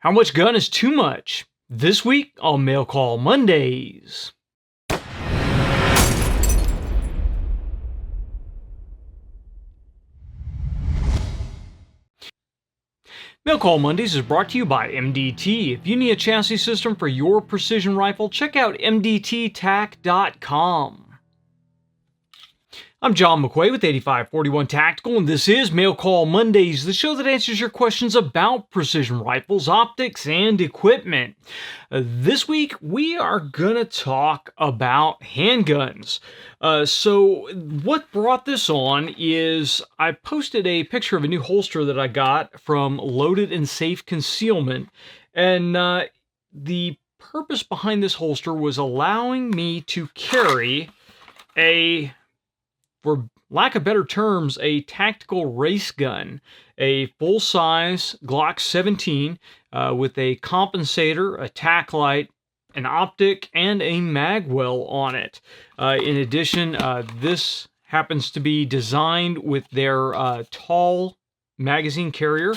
How much gun is too much? This week on Mail Call Mondays. Mail Call Mondays is brought to you by MDT. If you need a chassis system for your precision rifle, check out mdttac.com. I'm John McQuay with 8541 Tactical, and this is Mail Call Mondays, the show that answers your questions about precision rifles, optics, and equipment. This week, we are going to talk about handguns. So what brought this on is I posted a picture of a new holster that I got from Loaded and Safe Concealment, and the purpose behind this holster was allowing me to carry for lack of better terms, a tactical race gun, a full-size Glock 17 with a compensator, a tack light, an optic, and a mag well on it. In addition, this happens to be designed with their tall magazine carrier,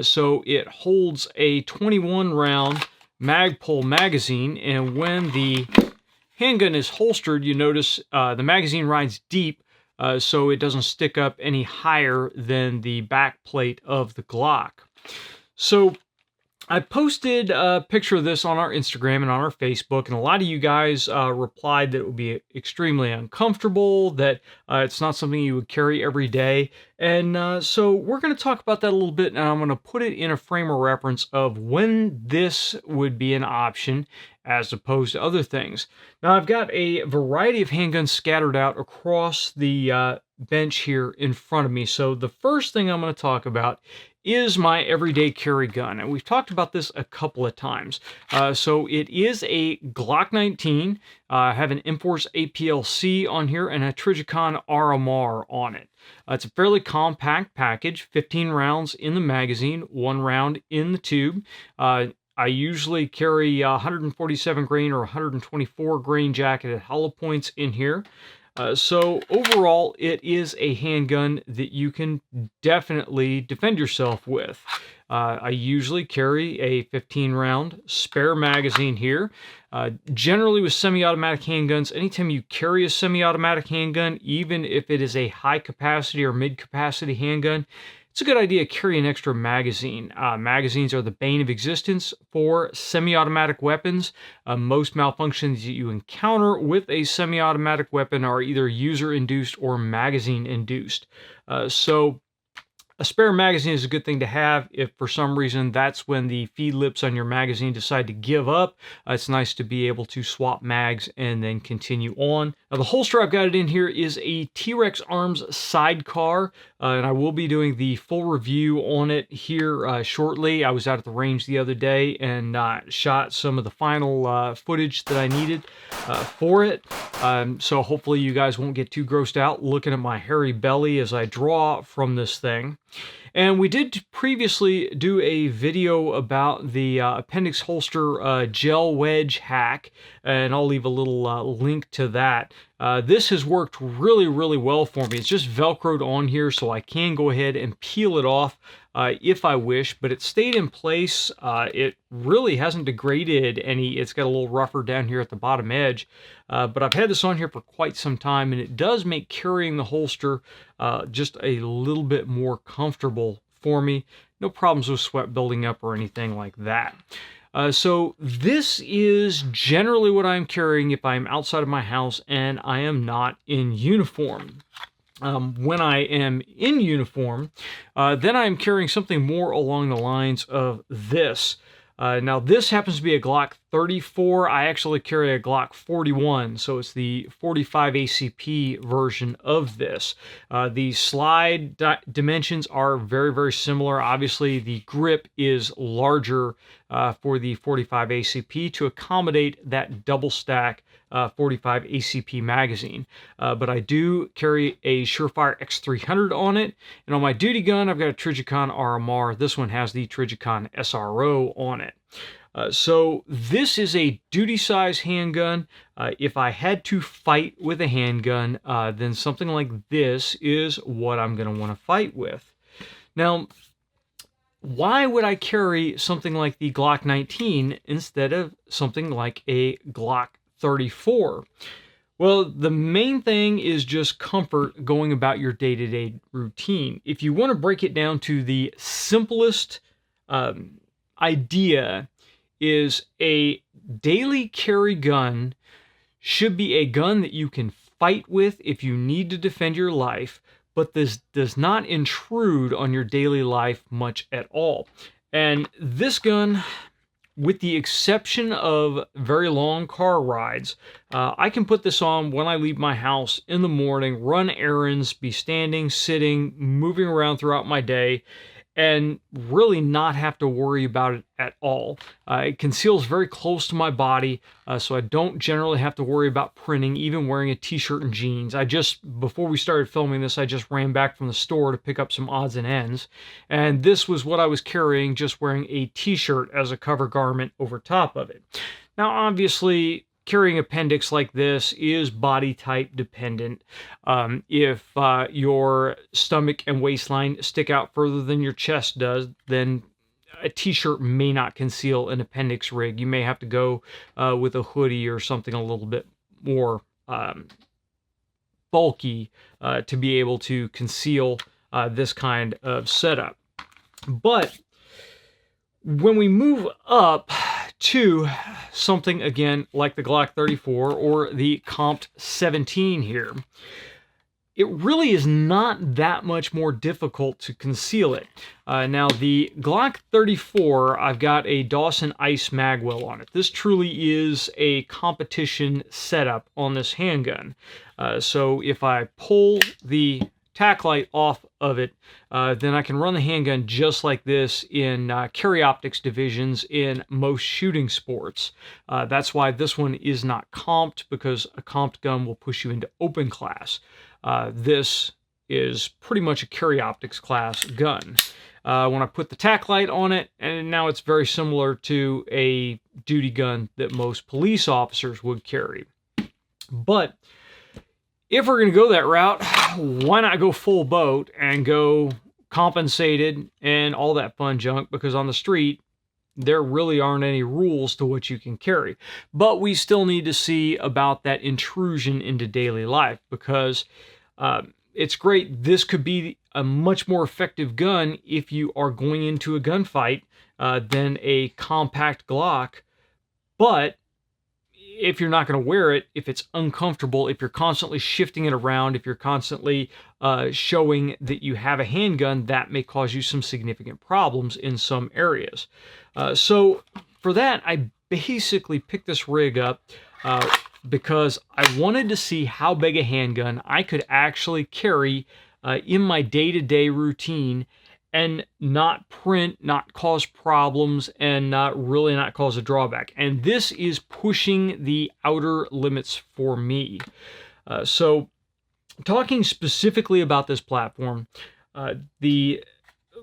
so it holds a 21-round Magpul magazine, and when the handgun is holstered, you notice the magazine rides deep, so it doesn't stick up any higher than the back plate of the Glock. So I posted a picture of this on our Instagram and on our Facebook, and a lot of you guys replied that it would be extremely uncomfortable, that it's not something you would carry every day. And so we're going to talk about that a little bit, and I'm going to put it in a frame of reference of when this would be an option as opposed to other things. Now, I've got a variety of handguns scattered out across the bench here in front of me. So the first thing I'm going to talk about is my everyday carry gun, and we've talked about this a couple of times. So it is a Glock 19. I have an M-Force APLC on here and a Trijicon RMR on it. It's a fairly compact package, 15 rounds in the magazine, 1 round in the tube. I usually carry 147 grain or 124 grain jacketed hollow points in here. So overall, it is a handgun that you can definitely defend yourself with. I usually carry a 15-round spare magazine here. Generally with semi-automatic handguns, anytime you carry a semi-automatic handgun, even if it is a high-capacity or mid-capacity handgun, it's a good idea to carry an extra magazine. Magazines are the bane of existence for semi-automatic weapons. Most malfunctions that you encounter with a semi-automatic weapon are either user-induced or magazine-induced. So a spare magazine is a good thing to have if for some reason that's when the feed lips on your magazine decide to give up. It's nice to be able to swap mags and then continue on. Now, the holster I've got it in here is a T-Rex Arms sidecar, and I will be doing the full review on it here shortly. I was out at the range the other day and shot some of the final footage that I needed for it. So hopefully you guys won't get too grossed out looking at my hairy belly as I draw from this thing. And we did previously do a video about the Appendix holster gel wedge hack, and I'll leave a little link to that. This has worked really, really well for me. It's just Velcroed on here, so I can go ahead and peel it off if I wish, but it stayed in place. It really hasn't degraded any. It's got a little rougher down here at the bottom edge, but I've had this on here for quite some time, and it does make carrying the holster just a little bit more comfortable for me. No problems with sweat building up or anything like that. So this is generally what I'm carrying if I'm outside of my house and I am not in uniform. When I am in uniform, then I'm carrying something more along the lines of this. Now this happens to be a Glock 34. I actually carry a Glock 41, so it's the 45 ACP version of this. The slide dimensions are very, very similar. Obviously, the grip is larger for the 45 ACP to accommodate that double stack 45 ACP magazine. But I do carry a Surefire X300 on it, and on my duty gun, I've got a Trijicon RMR. This one has the Trijicon SRO on it. So this is a duty size handgun. If I had to fight with a handgun, then something like this is what I'm going to want to fight with. Now, why would I carry something like the Glock 19 instead of something like a Glock 34? Well, the main thing is just comfort going about your day-to-day routine. If you want to break it down to the simplest idea, is a daily carry gun should be a gun that you can fight with if you need to defend your life, but this does not intrude on your daily life much at all. And this gun, with the exception of very long car rides, I can put this on when I leave my house in the morning, run errands, be standing, sitting, moving around throughout my day, and really not have to worry about it at all. It conceals very close to my body, so I don't generally have to worry about printing, even wearing a t-shirt and jeans. Before we started filming this, I just ran back from the store to pick up some odds and ends, and this was what I was carrying, just wearing a t-shirt as a cover garment over top of it. Now, obviously, carrying Appendix like this is body type dependent. If your stomach and waistline stick out further than your chest does, then a t-shirt may not conceal an Appendix rig. You may have to go with a hoodie or something a little bit more bulky to be able to conceal this kind of setup. But when we move up to something, again, like the Glock 34 or the Compt 17 here, it really is not that much more difficult to conceal it. Now, the Glock 34, I've got a Dawson Ice magwell on it. This truly is a competition setup on this handgun. So if I pull the tack light off of it, then I can run the handgun just like this in carry optics divisions in most shooting sports. That's why this one is not comped, because a comped gun will push you into open class. This is pretty much a carry optics class gun. When I put the tack light on it, and now it's very similar to a duty gun that most police officers would carry. But if we're going to go that route, why not go full boat and go compensated and all that fun junk? Because on the street, there really aren't any rules to what you can carry. But we still need to see about that intrusion into daily life, because it's great. This could be a much more effective gun if you are going into a gunfight than a compact Glock. But if you're not going to wear it, if it's uncomfortable, if you're constantly shifting it around, if you're constantly showing that you have a handgun, that may cause you some significant problems in some areas. So for that, I basically picked this rig up because I wanted to see how big a handgun I could actually carry in my day-to-day routine and not print, not cause problems, and not cause a drawback. And this is pushing the outer limits for me. So talking specifically about this platform, the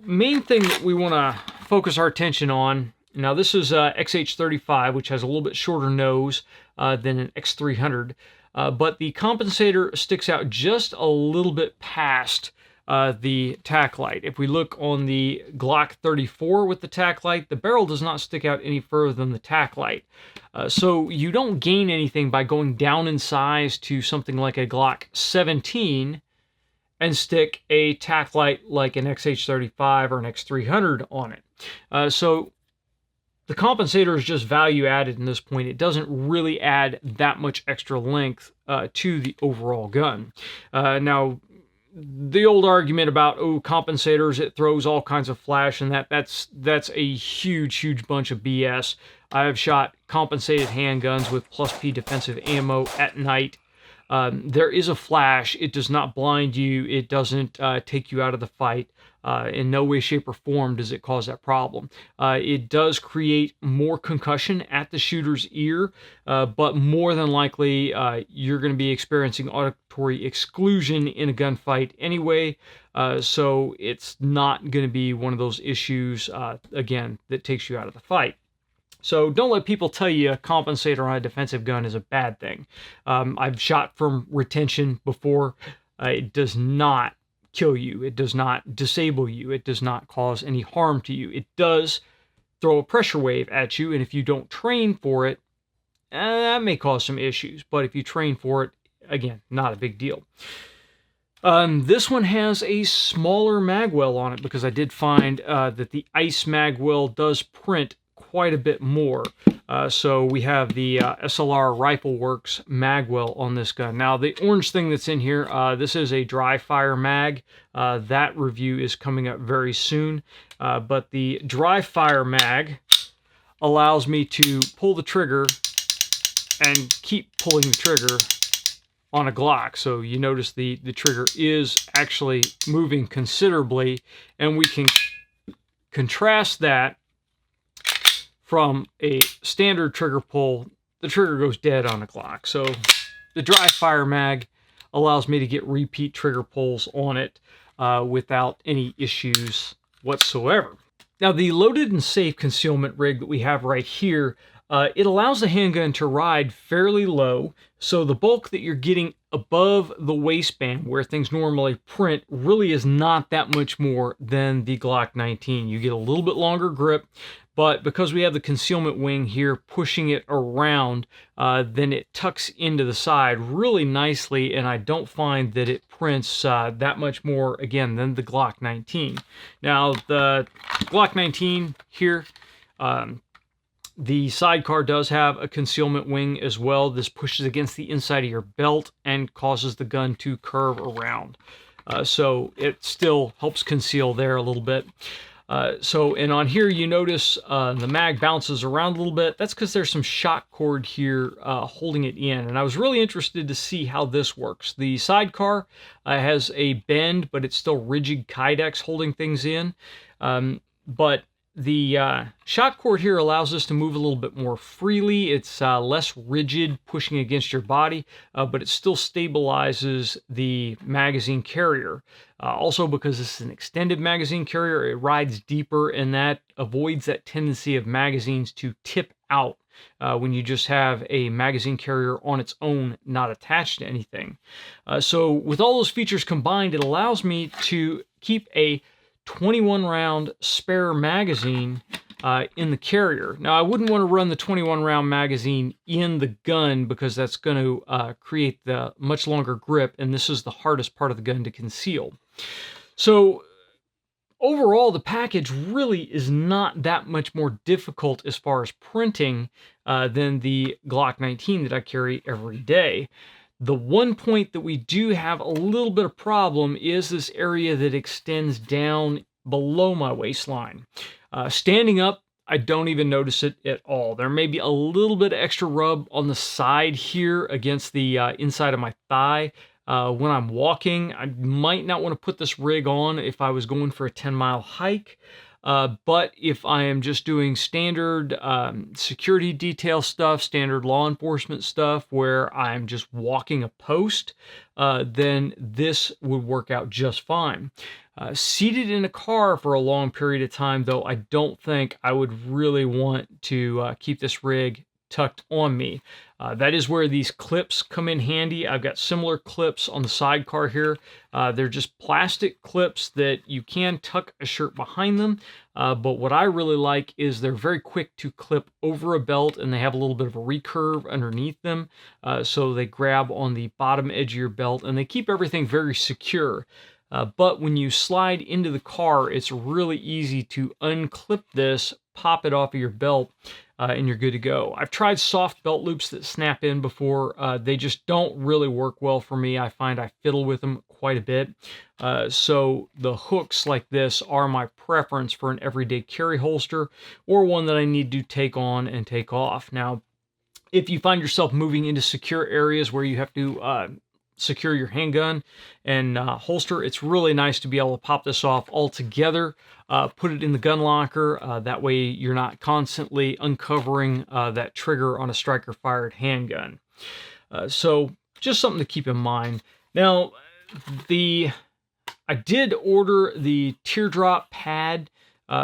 main thing that we want to focus our attention on, now this is XH35, which has a little bit shorter nose than an X300, but the compensator sticks out just a little bit past the tack light. If we look on the Glock 34 with the tack light, the barrel does not stick out any further than the tack light. So you don't gain anything by going down in size to something like a Glock 17 and stick a tack light like an XH35 or an X300 on it. So the compensator is just value added in this point. It doesn't really add that much extra length to the overall gun. Now, the old argument about, oh, compensators, it throws all kinds of flash, and that's a huge bunch of BS. I have shot compensated handguns with plus P defensive ammo at night. There is a flash. It does not blind you. It doesn't take you out of the fight. In no way, shape, or form does it cause that problem. It does create more concussion at the shooter's ear, but more than likely, you're going to be experiencing auditory exclusion in a gunfight anyway, so it's not going to be one of those issues, again, that takes you out of the fight. So don't let people tell you a compensator on a defensive gun is a bad thing. I've shot from retention before. It does not kill you. It does not disable you. It does not cause any harm to you. It does throw a pressure wave at you, and if you don't train for it, that may cause some issues. But if you train for it, again, not a big deal. This one has a smaller magwell on it because I did find that the ice magwell does print quite a bit more. So we have the SLR Rifle Works magwell on this gun. Now the orange thing that's in here, this is a dry fire mag. That review is coming up very soon. But the dry fire mag allows me to pull the trigger and keep pulling the trigger on a Glock. So you notice the trigger is actually moving considerably, and we can contrast that from a standard trigger pull. The trigger goes dead on a Glock. So the dry fire mag allows me to get repeat trigger pulls on it without any issues whatsoever. Now the loaded and safe concealment rig that we have right here, it allows the handgun to ride fairly low, so the bulk that you're getting above the waistband where things normally print really is not that much more than the Glock 19. You get a little bit longer grip, but because we have the concealment wing here pushing it around, then it tucks into the side really nicely, and I don't find that it prints that much more, again, than the Glock 19. Now, the Glock 19 here, the sidecar does have a concealment wing as well. This pushes against the inside of your belt and causes the gun to curve around. So it still helps conceal there a little bit. And on here you notice the mag bounces around a little bit. That's because there's some shock cord here holding it in. And I was really interested to see how this works. The sidecar has a bend, but it's still rigid kydex holding things in. But the shock cord here allows us to move a little bit more freely. It's less rigid, pushing against your body, but it still stabilizes the magazine carrier. Also, because this is an extended magazine carrier, it rides deeper, and that avoids that tendency of magazines to tip out when you just have a magazine carrier on its own, not attached to anything. So with all those features combined, it allows me to keep a 21 round spare magazine in the carrier. Now, I wouldn't want to run the 21 round magazine in the gun because that's going to create the much longer grip, and this is the hardest part of the gun to conceal. So overall, the package really is not that much more difficult as far as printing than the Glock 19 that I carry every day. The one point that we do have a little bit of problem is this area that extends down below my waistline. Standing up, I don't even notice it at all. There may be a little bit of extra rub on the side here against the inside of my thigh. When I'm walking, I might not want to put this rig on if I was going for a 10-mile hike. But if I am just doing standard security detail stuff, standard law enforcement stuff, where I'm just walking a post, then this would work out just fine. Seated in a car for a long period of time, though, I don't think I would really want to keep this rig tucked on me. That is where these clips come in handy. I've got similar clips on the sidecar here. They're just plastic clips that you can tuck a shirt behind them. But what I really like is they're very quick to clip over a belt, and they have a little bit of a recurve underneath them. So they grab on the bottom edge of your belt, and they keep everything very secure. But when you slide into the car, it's really easy to unclip this, pop it off of your belt, and you're good to go. I've tried soft belt loops that snap in before. They just don't really work well for me. I find I fiddle with them quite a bit. So the hooks like this are my preference for an everyday carry holster, or one that I need to take on and take off. Now, if you find yourself moving into secure areas where you have to secure your handgun and holster, it's really nice to be able to pop this off all together, put it in the gun locker. That way you're not constantly uncovering that trigger on a striker fired handgun. So just something to keep in mind. Now, I did order the teardrop pad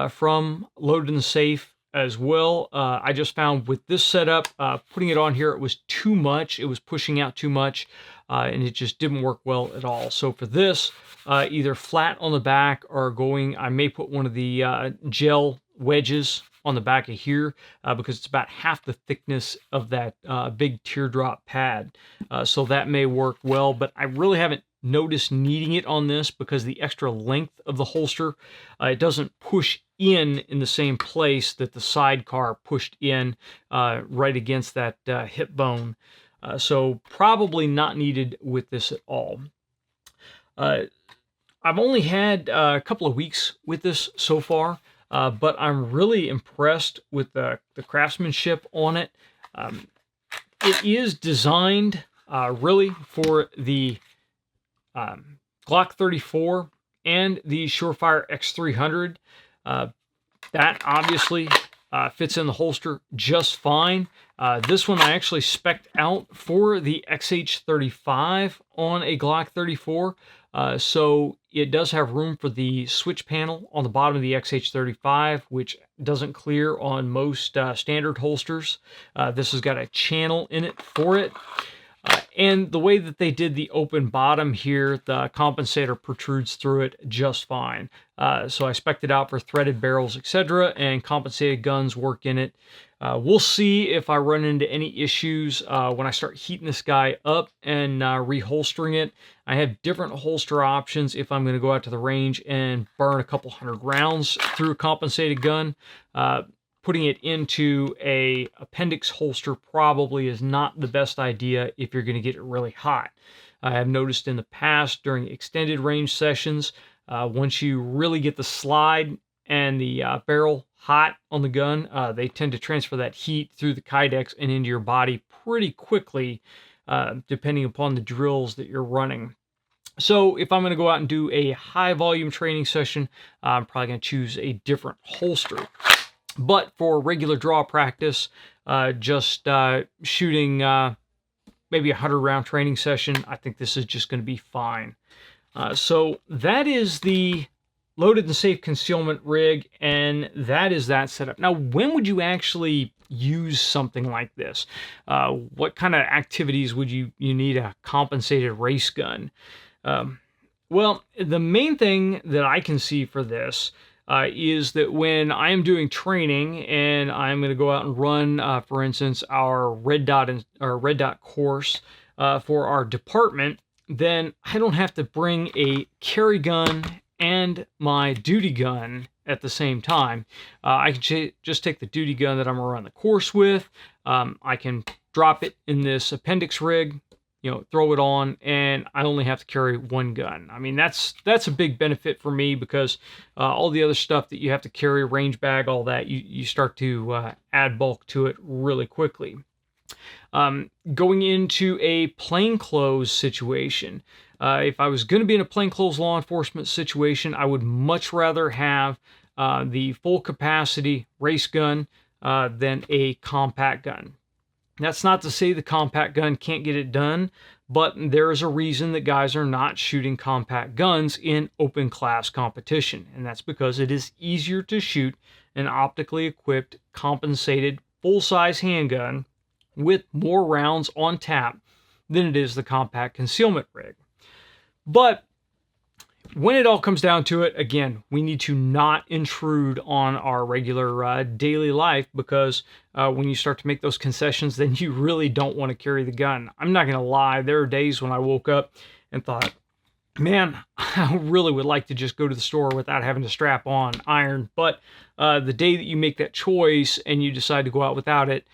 from Loaded and Safe as well. I just found with this setup, putting it on here, it was too much. It was pushing out too much. and it just didn't work well at all. So for this, either flat on the back or I may put one of the gel wedges on the back of here because it's about half the thickness of that big teardrop pad. So that may work well, but I really haven't noticed needing it on this because the extra length of the holster, it doesn't push in the same place that the sidecar pushed in right against that hip bone. So probably not needed with this at all. I've only had a couple of weeks with this so far, but I'm really impressed with the craftsmanship on it. It is designed really for the Glock 34 and the Surefire X300. That obviously fits in the holster just fine. This one I actually spec'd out for the XH35 on a Glock 34. So it does have room for the switch panel on the bottom of the XH35, which doesn't clear on most standard holsters. This has got a channel in it for it. And the way that they did the open bottom here, the compensator protrudes through it just fine. So I spec'd it out for threaded barrels, etc., and compensated guns work in it. We'll see if I run into any issues when I start heating this guy up and reholstering it. I have different holster options if I'm going to go out to the range and burn a couple hundred rounds through a compensated gun. Putting it into a Appendix holster probably is not the best idea if you're going to get it really hot. I have noticed in the past during extended range sessions, once you really get the slide and the barrel hot on the gun, they tend to transfer that heat through the kydex and into your body pretty quickly, depending upon the drills that you're running. So if I'm going to go out and do a high volume training session, I'm probably going to choose a different holster. But for regular draw practice, just shooting maybe a 100-round training session, I think this is just going to be fine. So that is the loaded and safe concealment rig, and that is that setup. Now, when would you actually use something like this? What kind of activities would you need a compensated race gun? Well, the main thing that I can see for this is that when I am doing training and I'm going to go out and run, for instance, our red dot course for our department, then I don't have to bring a carry gun and my duty gun at the same time. I can just take the duty gun that I'm going to run the course with. I can drop it in this Appendix rig, throw it on, and I only have to carry one gun. I mean, that's a big benefit for me because all the other stuff that you have to carry, range bag, all that, you start to add bulk to it really quickly. Going into a plainclothes situation, if I was going to be in a plainclothes law enforcement situation, I would much rather have the full capacity race gun than a compact gun. That's not to say the compact gun can't get it done, but there is a reason that guys are not shooting compact guns in open class competition, and that's because it is easier to shoot an optically equipped, compensated, full-size handgun with more rounds on tap than it is the compact concealment rig. But when it all comes down to it, again, we need to not intrude on our regular daily life because when you start to make those concessions, then you really don't want to carry the gun. I'm not going to lie. There are days when I woke up and thought, man, I really would like to just go to the store without having to strap on iron. But the day that you make that choice and you decide to go out without it,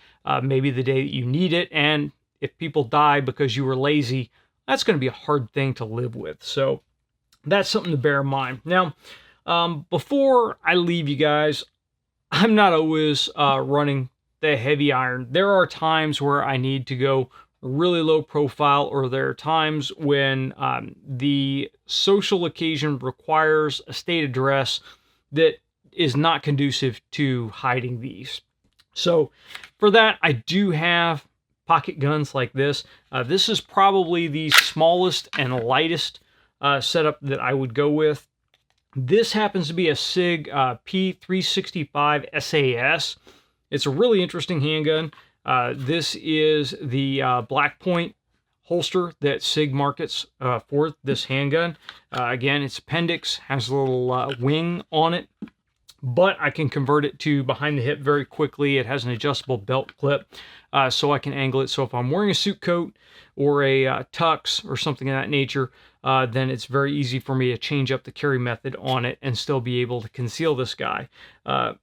maybe the day that you need it. And if people die because you were lazy, that's going to be a hard thing to live with. So that's something to bear in mind. Now, before I leave you guys, I'm not always running the heavy iron. There are times where I need to go really low profile, or there are times when the social occasion requires a state of dress that is not conducive to hiding these. So for that, I do have pocket guns like this. This is probably the smallest and lightest setup that I would go with. This happens to be a SIG P365 SAS. It's a really interesting handgun. This is the Black Point holster that SIG markets for this handgun. Again, it's Appendix, has a little wing on it, but I can convert it to behind the hip very quickly. It has an adjustable belt clip, so I can angle it. So if I'm wearing a suit coat or a tux or something of that nature, then it's very easy for me to change up the carry method on it and still be able to conceal this guy.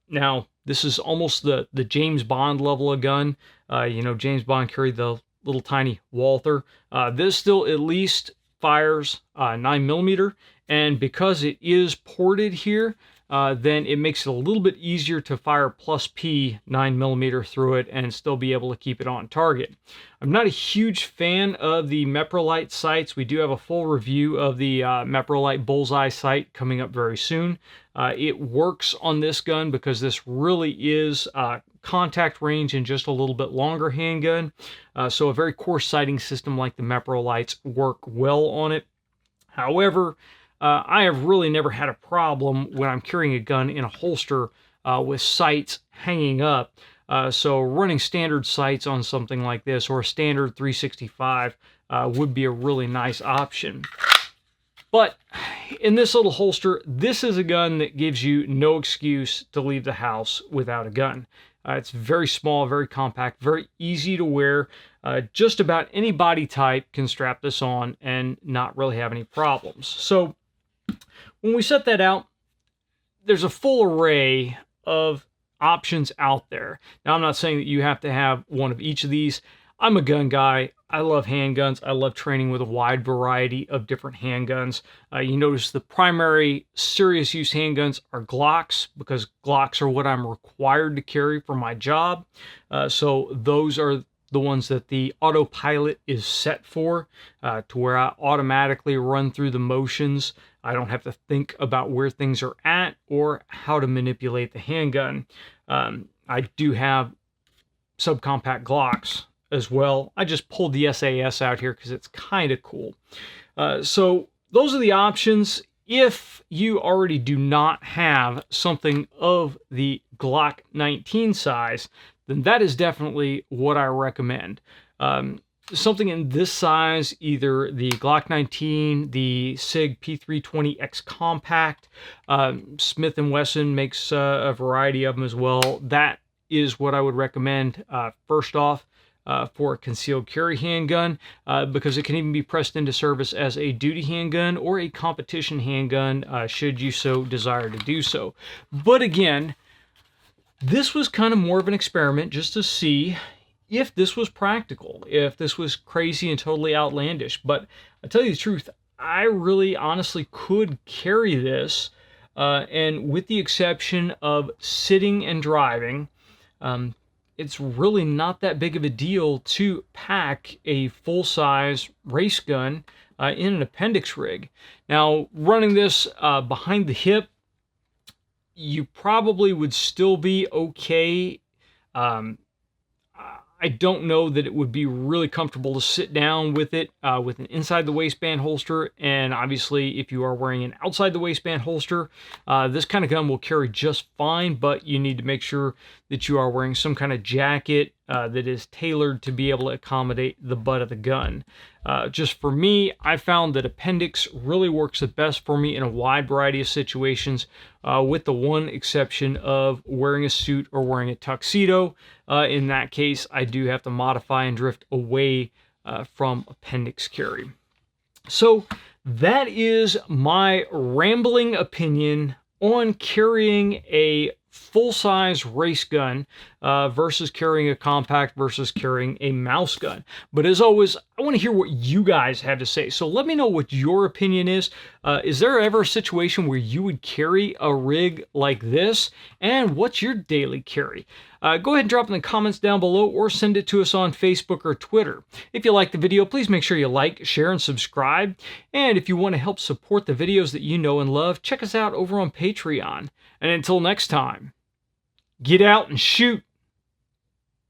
Now, this is almost the James Bond level of gun. You know, James Bond carried the little tiny Walther. This still at least fires 9mm, and because it is ported here, then it makes it a little bit easier to fire plus P 9mm through it and still be able to keep it on target. I'm not a huge fan of the Meprolite sights. We do have a full review of the Meprolite Bullseye sight coming up very soon. It works on this gun because this really is contact range and just a little bit longer handgun. So a very coarse sighting system like the Meprolites work well on it. However, I have really never had a problem when I'm carrying a gun in a holster with sights hanging up. So running standard sights on something like this or a standard 365 would be a really nice option. But in this little holster, this is a gun that gives you no excuse to leave the house without a gun. It's very small, very compact, very easy to wear. Just about any body type can strap this on and not really have any problems. So when we set that out, there's a full array of options out there. Now, I'm not saying that you have to have one of each of these. I'm a gun guy. I love handguns. I love training with a wide variety of different handguns. You notice the primary serious use handguns are Glocks, because Glocks are what I'm required to carry for my job. So those are the ones that the autopilot is set for, to where I automatically run through the motions. I don't have to think about where things are at or how to manipulate the handgun. I do have subcompact Glocks as well. I just pulled the SAS out here because it's kind of cool. So those are the options. If you already do not have something of the Glock 19 size, then that is definitely what I recommend. Something in this size, either the Glock 19, the SIG P320X Compact, Smith & Wesson makes a variety of them as well. That is what I would recommend first off for a concealed carry handgun, because it can even be pressed into service as a duty handgun or a competition handgun, should you so desire to do so. But again, this was kind of more of an experiment just to see if this was practical, if this was crazy and totally outlandish. But I'll tell you the truth, I really honestly could carry this, and with the exception of sitting and driving, it's really not that big of a deal to pack a full-size race gun in an Appendix rig. Now, running this behind the hip, you probably would still be okay. I don't know that it would be really comfortable to sit down with it with an inside the waistband holster. And obviously, if you are wearing an outside the waistband holster, this kind of gun will carry just fine, but you need to make sure that you are wearing some kind of jacket that is tailored to be able to accommodate the butt of the gun. Just for me, I found that Appendix really works the best for me in a wide variety of situations, with the one exception of wearing a suit or wearing a tuxedo. In that case, I do have to modify and drift away from Appendix carry. So that is my rambling opinion on carrying a full-size race gun versus carrying a compact versus carrying a mouse gun. But as always, I want to hear what you guys have to say. So let me know what your opinion is. Is there ever a situation where you would carry a rig like this? And what's your daily carry? Go ahead and drop in the comments down below or send it to us on Facebook or Twitter. If you like the video, please make sure you like, share, and subscribe. And if you want to help support the videos that you know and love, check us out over on Patreon. And until next time, get out and shoot.